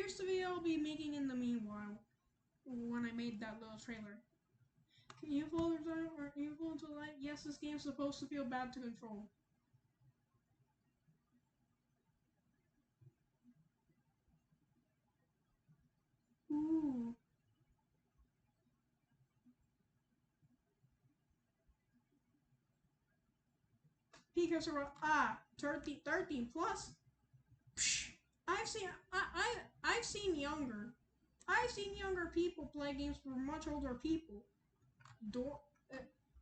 here's the video I'll be making in the meanwhile when I made that little trailer. Can you follow the time or can you follow to the light? Yes, this game's supposed to feel bad to control. Ooh. Because around 13 plus. Psh, I've seen younger. I've seen younger people play games for much older people.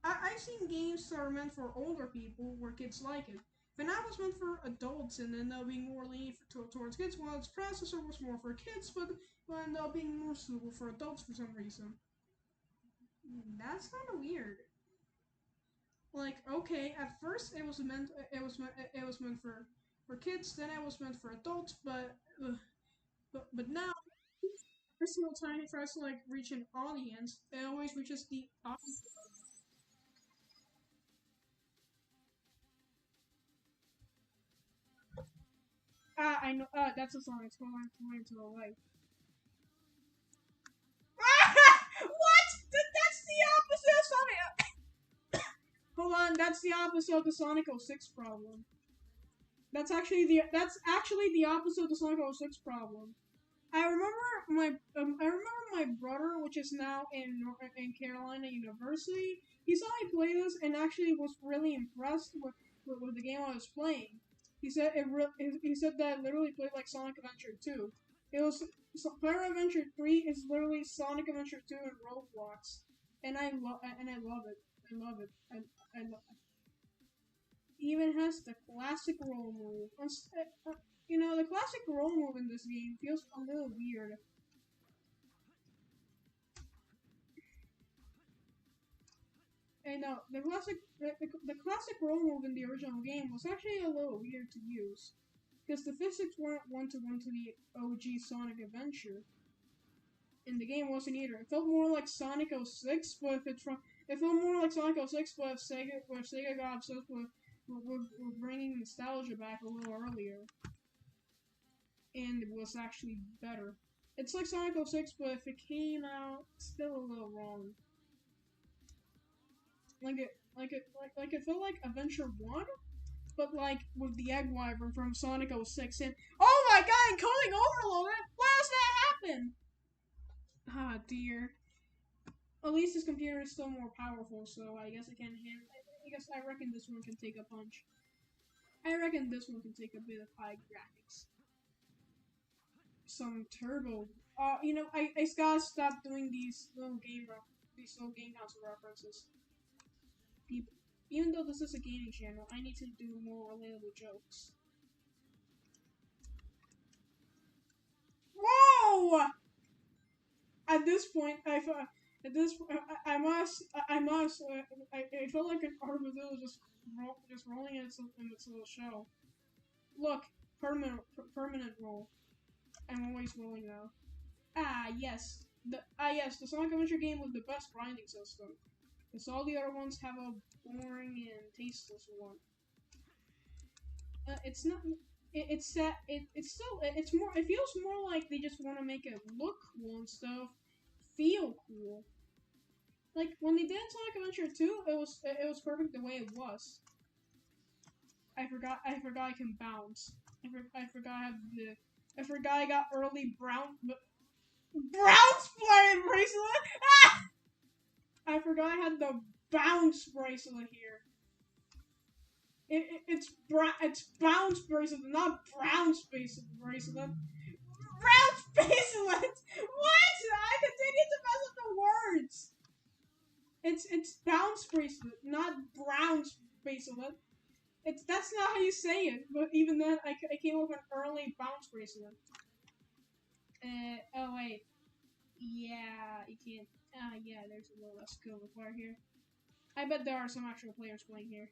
I've seen games that are meant for older people where kids like it. FNAF was meant for adults and ended up being more lenient towards kids, while its predecessor was more for kids, but ended up being more suitable for adults for some reason. That's kind of weird. Like, okay, at first it was meant for kids, then it was meant for adults, but now every single time it tries to like reach an audience, it always reaches the opposite. I know. That's a song. It's going to the light. What? That's the opposite of Sonic. Hold on. That's the opposite of the Sonic 06 problem. That's actually the opposite of the Sonic 06 problem. I remember my brother, which is now in Carolina University. He saw me play this and actually was really impressed with the game I was playing. He said he said that it literally played like Sonic Adventure 2. It was Pyro Adventure 3 is literally Sonic Adventure 2 in Roblox, and I love it. I love it. I love it. Even has the classic roll move. You know, the classic roll move in this game feels a little weird. And no, the classic roll move in the original game was actually a little weird to use, because the physics weren't one-to-one to the OG Sonic Adventure. And the game wasn't either. It felt more like Sonic 06, but it felt more like Sonic 06, but if Sega got obsessed with bringing nostalgia back a little earlier. And it was actually better. It's like Sonic 06, but if it came out still a little wrong. It felt like Adventure 1, but like with the Egg Wyvern from Sonic 06. And oh my god, encoding overload! Why does that happen? Ah dear. At least this computer is still more powerful, so I guess I reckon this one can take a punch. I reckon this one can take a bit of high graphics. Some turbo. You know, I gotta stop doing these little game console references. People, even though this is a gaming channel, I need to do more relatable jokes. Whoa! At this point, I felt like an armadillo just rolling in its little shell. Look, permanent roll. I'm always rolling now. Yes, the Sonic Adventure game with the best grinding system. Because all the other ones have a boring and tasteless one. It's not. It feels more like they just want to make it look cool and stuff, feel cool. Like when they did Sonic Adventure 2, it was perfect the way it was. I forgot I can bounce. I forgot I got early brown splatter bracelet. Ah! I forgot I had the bounce bracelet here. It's bounce bracelet, not brown bracelet. Brown bracelet. What? I continue to mess up the words. It's bounce bracelet, not brown bracelet. That's not how you say it. But even then, I came up with an early bounce bracelet. Oh wait. Yeah, you can't. Yeah, there's a little less skill required here. I bet there are some actual players playing here.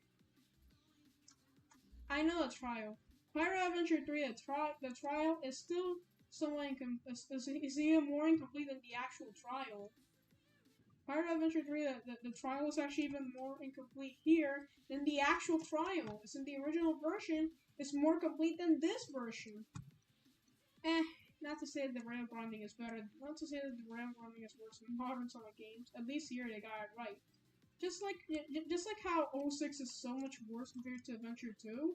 I know the trial. Pyro Adventure 3, the trial is still somewhat is even more incomplete than the actual trial. Pyro Adventure 3, the trial is actually even more incomplete here than the actual trial. It's in the original version, it's more complete than this version. not to say that the ramp bonding is better, not to say that the ramp bonding is worse than modern Sonic games. At least here they got it right. Just like how 06 is so much worse compared to Adventure 2.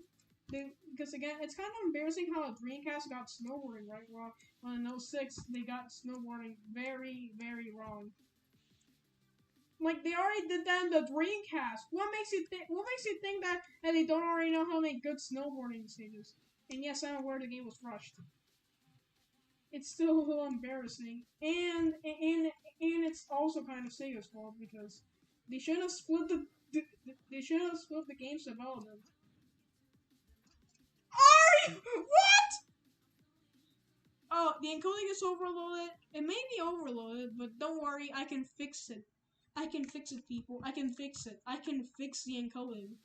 Because again, it's kind of embarrassing how Dreamcast got snowboarding right, while in 06 they got snowboarding very, very wrong. Like they already did that in the Dreamcast. What makes you think that they don't already know how to make good snowboarding stages? And yes, I'm aware the game was rushed. It's still a little embarrassing, and it's also kind of Sega's fault because they should have split the game's development. Are you what? Oh, the encoding is overloaded. It may be overloaded, but don't worry, I can fix it. I can fix it, people. I can fix it. I can fix the encoding.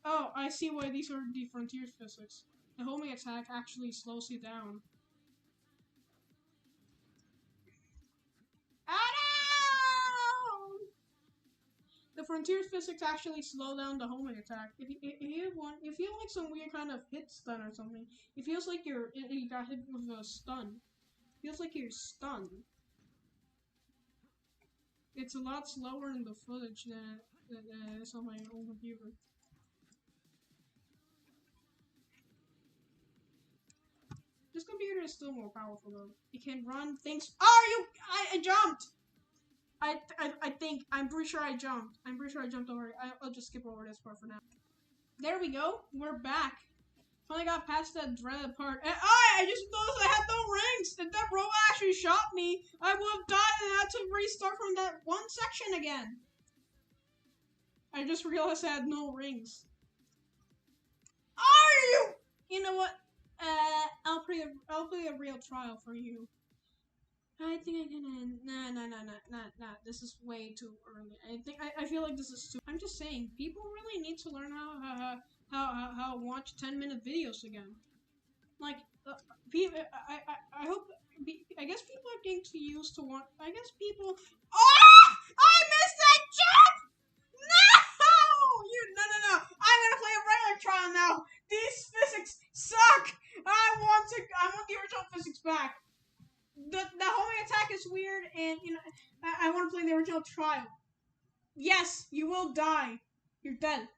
Oh, I see why these are the frontier physics. The homing attack actually slows you down. Ah, no! The frontier physics actually slow down the homing attack. If you like some weird kind of hit stun or something, it feels like you got hit with a stun. It feels like you're stunned. It's a lot slower in the footage than it is on my own computer. This computer is still more powerful though. It can run things. Oh, I jumped. I'm pretty sure I jumped. I'm pretty sure I jumped over. I'll just skip over this part for now. There we go. We're back. Finally got past that dreaded part. And I just noticed I had no rings. If that robot actually shot me, I would have died and had to restart from that one section again. I just realized I had no rings. Are you? You know what? I'll play a real trial for you. I think I can. Nah. This is way too early. I feel like this is too. I'm just saying, people really need to learn how to watch 10-minute videos again. Like, people. I hope. I guess people are getting too used to watch. I guess people. Oh! I missed that jump! No! I'm gonna play a regular trial now. These physics suck. I want the original physics back. The homing attack is weird, and I want to play the original trial. Yes, you will die. You're dead.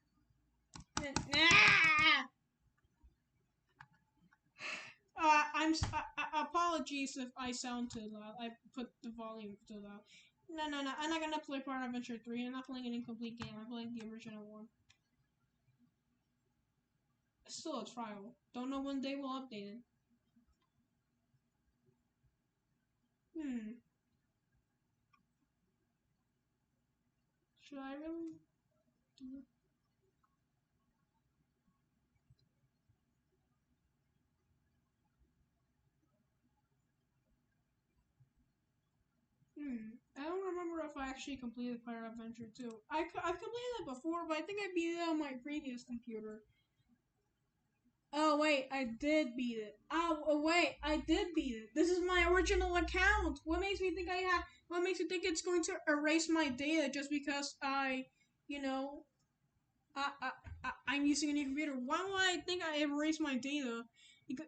Apologies if I sound too loud. I put the volume too loud. No. I'm not gonna play Part Adventure 3. I'm not playing an incomplete game. I'm playing the original one. It's still a trial. Don't know when they will update it. Should I really do it? I don't remember if I actually completed Fire Adventure 2. I've completed it before, but I think I beat it on my previous computer. Oh wait, I did beat it. Oh wait, I did beat it. This is my original account. What makes me think What makes you think it's going to erase my data just because I'm using a new computer? Why would I think I erase my data?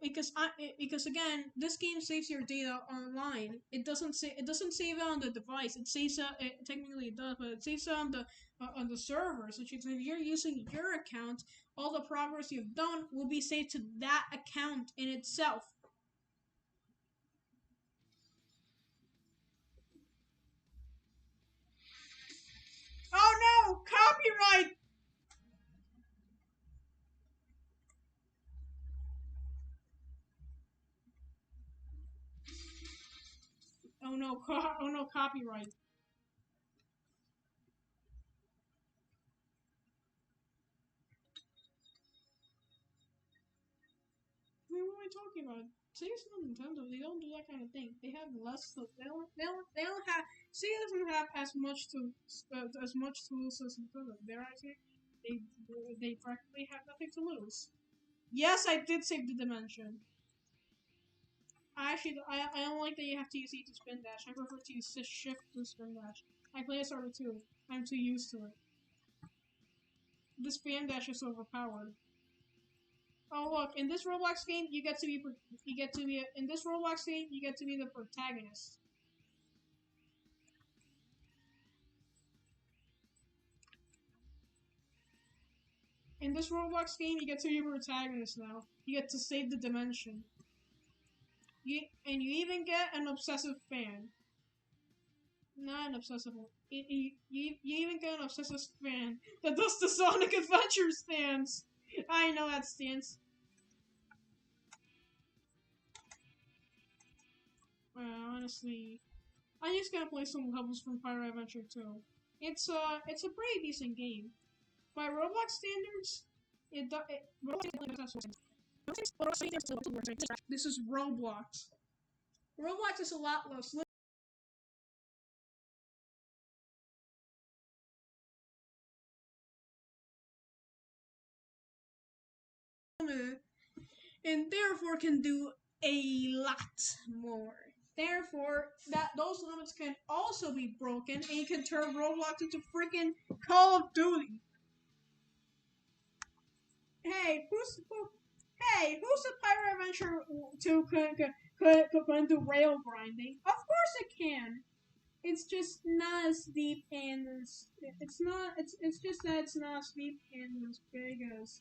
Because again, this game saves your data online. It doesn't save it on the device. It saves it technically it does, but it saves it on the server. So if you're using your account, all the progress you've done will be saved to that account in itself. Oh no! Copyright! Oh no! Oh no! Copyright! I mean, what am I talking about? Sega's not Nintendo. They don't do that kind of thing. They have less. They don't have. Sega doesn't have as much tools as Nintendo. They practically have nothing to lose. Yes, I did save the dimension. I don't like that you have to use E to spin dash. I prefer to use shift to spin dash. I play SR 2. I'm too used to it. The spin dash is overpowered. Oh look, in this Roblox game, in this Roblox game, you get to be the protagonist. In this Roblox game, you get to be a protagonist now. You get to save the dimension. And you even get an obsessive fan. Not an obsessive one. You even get an obsessive fan that does the Sonic Adventure stance. I know that stance. Honestly, I'm just gonna play some levels from Pyro Adventure 2. It's a pretty decent game. By Roblox standards, this is Roblox. Roblox is a lot less limited, and therefore can do a lot more. Therefore, those limits can also be broken, and you can turn Roblox into freaking Call of Duty. Hey, who's the Pirate Adventure 2 could do rail grinding? Of course it can. It's just not as deep and it's just that it's not as deep and as big as.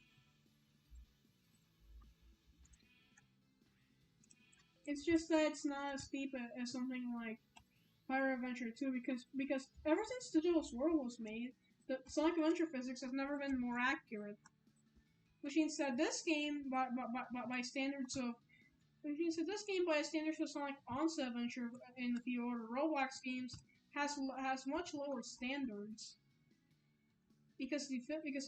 It's just that it's not as deep as something like Pirate Adventure 2 because ever since Digital Swirl was made, the Sonic Adventure physics has never been more accurate. Which means that this game, by standards of Sonic Onset Adventure in the order Roblox games, has much lower standards because the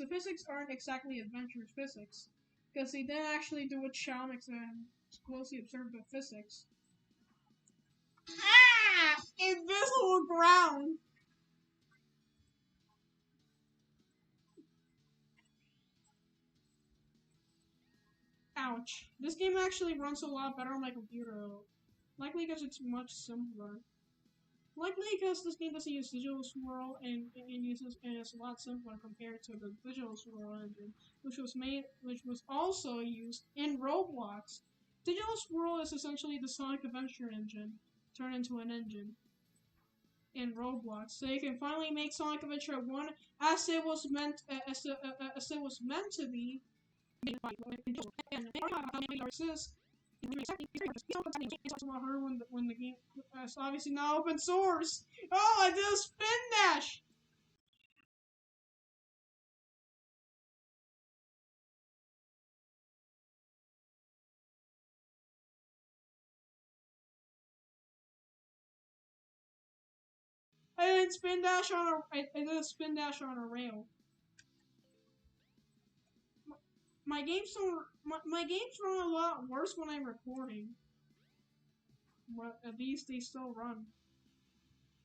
physics aren't exactly adventure physics, because they didn't actually do what Xiaomix and closely observe the physics. Ah! Invisible ground! Ouch. This game actually runs a lot better on my computer, though. Likely because it's much simpler. Likely because this game doesn't use Digital Swirl and it's a lot simpler compared to the Digital Swirl engine, which was also used in Roblox. Digital Swirl is essentially the Sonic Adventure engine turned into an engine in Roblox, so you can finally make Sonic Adventure 1 as it was meant to be. When the game is obviously not open source. Oh, I did a spin dash! I did a spin dash on a rail. My games run a lot worse when I'm recording. But at least they still run.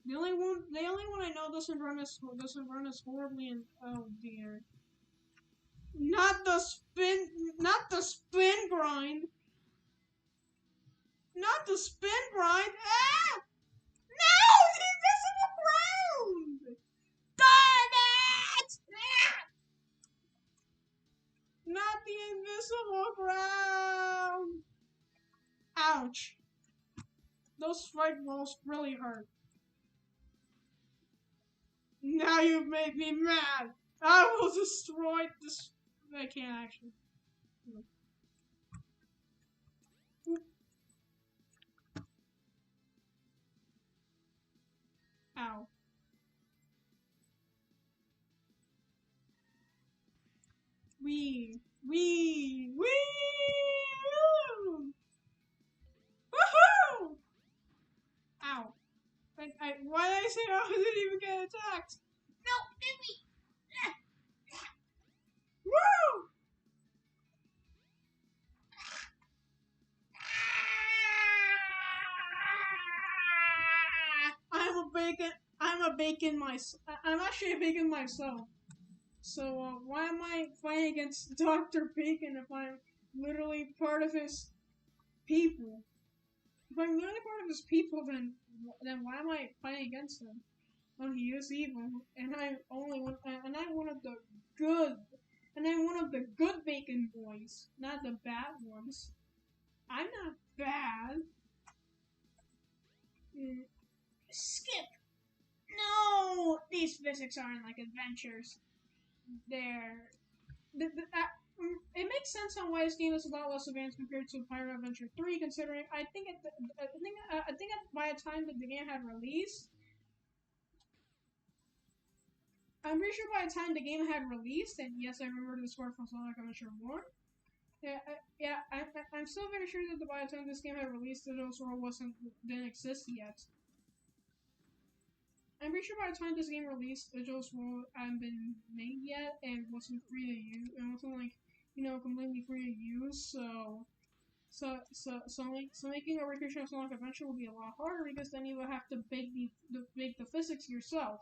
The only one I know doesn't run as horribly, and oh dear. Not the spin grind. Not the spin grind. Ah! No, the invisible ground. Darn it! Ah! Not the invisible ground. Ouch. Those spike balls really hurt. Now you've made me mad. I will destroy this. I can't actually. Ow. Wee. Woo! Woohoo! Ow. Why did I say I didn't even get attacked? No, hit me! Woo! I'm actually a bacon myself. So why am I fighting against Dr. Bacon if I'm literally part of his people? If I'm literally part of his people, then why am I fighting against him? Well, he is evil, and I'm one of the good and then one of the good bacon boys, not the bad ones. I'm not bad. Skip. No, these physics aren't like adventures. They're it makes sense on why this game is a lot less advanced compared to Pirate Adventure 3. Considering I think by the time that the game had released, I'm pretty sure by the time the game had released, and yes, I remember the score from Sonic Adventure 1. I'm still very sure that by the time this game had released, the Digital Sword didn't exist yet. I'm pretty sure by the time this game released, Digital Sword hadn't been made yet, and wasn't free to use, and wasn't like, completely free to use. So making a recreation of Sonic Adventure would be a lot harder because then you would have to bake the physics yourself.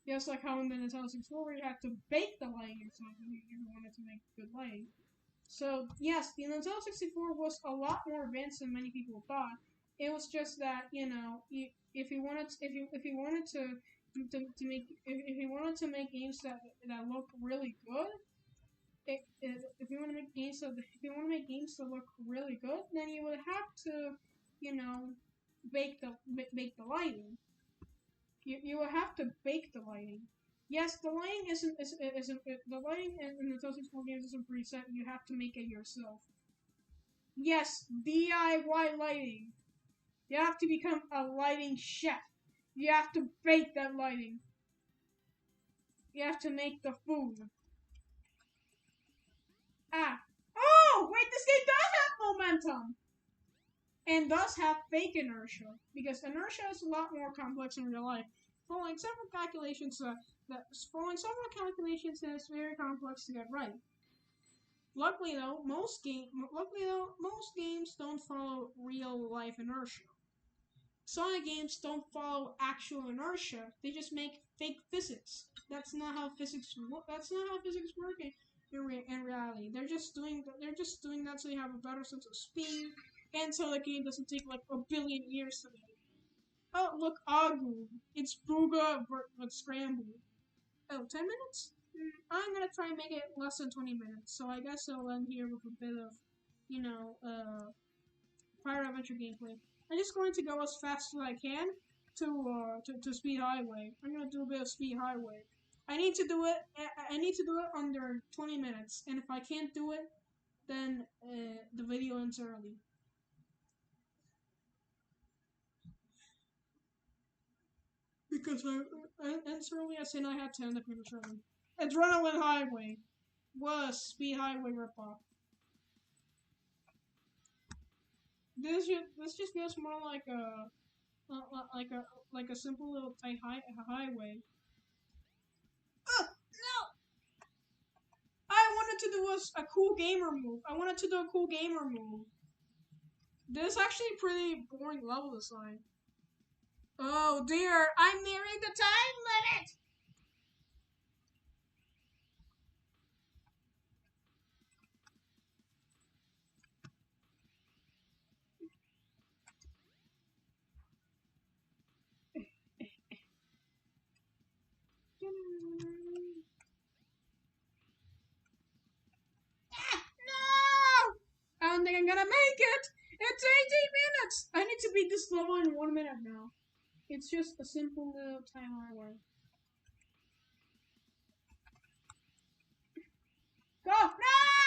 Just like how in the Nintendo 64 you have to bake the lighting yourself if you wanted to make good lighting. So yes, the Nintendo 64 was a lot more advanced than many people thought. It was just that if you wanted to make games that look really good, if you want to make games that look really good, then you would have to bake the lighting. You will have to bake the lighting. Yes, the lighting isn't the lighting in the Nintendo 64 games isn't preset. You have to make it yourself. Yes, DIY lighting. You have to become a lighting chef. You have to bake that lighting. You have to make the food. Oh, wait, this game does have momentum! And does have fake inertia, because inertia is a lot more complex in real life. Following several calculations is very complex to get right. Luckily though, most games don't follow real life inertia. Sonic games don't follow actual inertia. They just make fake physics. That's not how physics work. In reality. They're just doing that so you have a better sense of speed, and so the game doesn't take like a billion years to make. Oh, look, Agu. It's Booga but scrambled. Oh, 10 minutes? I'm gonna try and make it less than 20 minutes, so I guess I'll end here with a bit of, Pirate Adventure gameplay. I'm just going to go as fast as I can to Speed Highway. I'm gonna do a bit of Speed Highway. I need to do it under 20 minutes, and if I can't do it, then the video ends early. Because ends early, I said I had to end the previous early. Adrenaline Highway was Speed Highway ripoff. This just feels more like a simple little tight highway. No! I wanted to do a cool gamer move. This is actually pretty boring level design. Oh dear, I'm nearing the time limit! No! I don't think I'm gonna make it! It's 18 minutes! I need to beat this level in 1 minute now. It's just a simple little time highway. Go! No!